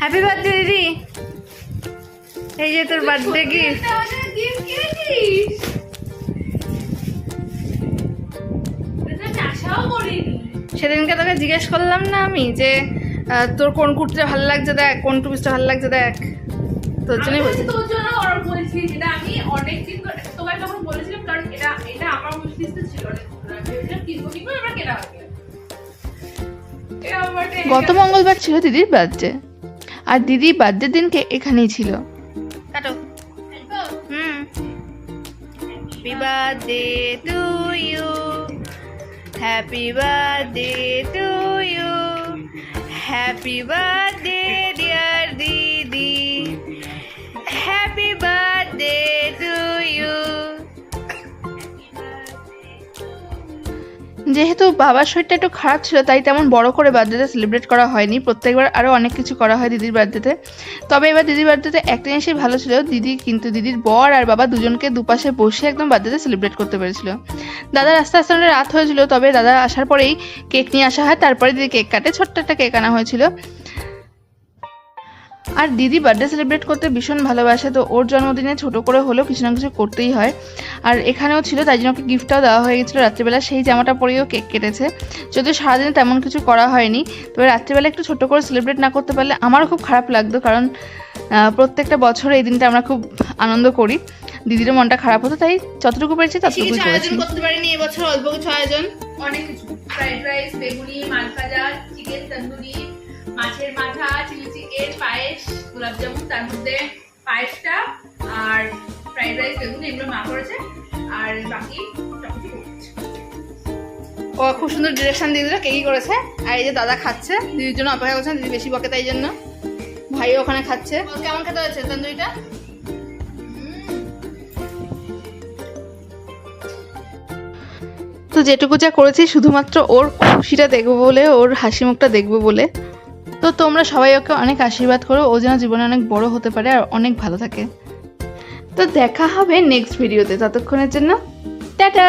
Happy birthday দিদি। এই যে তোর বার্থডে গিফট। সেদিনকে তোকে জিজ্ঞেস করলাম না আমি যে তোর কোন কুর্তিটা ভালো লাগছে দেখ, কোন টুপিসটা ভালো লাগছে দেখ, তোর জন্যই বলছি। তোর জন্য অর্ডার করেছি, যেটা আমি অনেকদিন তোমায় তখন বলেছিলাম, কারণ এটা আমার উইশ লিস্টে ছিল। কিনবো এবার কেনা হবে। গত মঙ্গলবার ছিল দিদির বার্থডে, আর দিদি বার্থডে দিনকে এখানেই ছিল। কাটো। Happy birthday to you, happy birthday to you, happy birthday dear didi, happy birthday to you. যেহেতু বাবার শরীরটা একটু খারাপ ছিল, তাই তেমন বড় করে বার্থডেটা সেলিব্রেট করা হয়নি। প্রত্যেকবার আরও অনেক কিছু করা হয় দিদির বার্থডেতে। তবে এবার দিদির বার্থডেতে একটা জিনিসই ভালো ছিল, দিদির বর আর বাবা দুজনকে দুপাশে বসে একদম বার্থডেতে সেলিব্রেট করতে পেরেছিল। দাদার আস্তে আস্তে অনেক রাত হয়েছিল, তবে দাদা আসার পরেই কেক নিয়ে আসা হয়। তারপরে দিদি কেক কাটে, ছোট্ট একটা কেক আনা হয়েছিল। আর দিদি বার্থডে সেলিব্রেট করতে ভীষণ ভালোবাসে, তো ওর জন্মদিনে ছোট করে হলেও কিছু না কিছু করতেই হয়। আর এখানেও ছিল, তাই জন্য ওকে গিফটটাও দেওয়া হয়ে গেছিলো। রাত্রিবেলা সেই জামাটা পরেও কেক কেটেছে, যদিও সারাদিনে তেমন কিছু করা হয়নি। তবে রাত্রিবেলা একটু ছোট করে সেলিব্রেট না করতে পারলে আমারও খুব খারাপ লাগতো, কারণ প্রত্যেকটা বছর এই দিনটা আমরা খুব আনন্দ করি। দিদিরও মনটা খারাপ হতো, তাই যতটুকু পেরেছি ততটুকুই করেছি। করতে পারিনি এবছর, অল্প কিছু আয়োজন। অনেক কিছু, ফ্রাইড রাইস, বেগুনি, মাছ ভাজা, চিকেন তন্দুরি, মাছের মাথা, চিলি চিকেন, পায়েস, গোলাপ জামুন, তার মধ্যে পায়েসটা আর ফ্রাইড রাইস, বেগুনি এগুলো মা করেছে, আর বাকি ও খুব সুন্দর ডিরেকশন দিয়ে দিল, কেকই করেছে। আর এই যে দাদা খাচ্ছে, দিদির জন্য অপেক্ষা করছেন, দিদি বেশি বকে তাই জন্য। ভাইও ওখানে খাচ্ছে। কেমন খেতে হয়েছে তন্দুরিটা? তো যেটুকু যা করেছি শুধুমাত্র ওর খুশিটা দেখবো বলে, ওর হাসি মুখটা দেখবো বলে। তো তোমরা সবাই ওকে অনেক আশীর্বাদ করো, ও যেন জীবনে অনেক বড় হতে পারে আর অনেক ভালো থাকে। তো দেখা হবে নেক্সট ভিডিওতে, ততক্ষণের জন্য টাটা।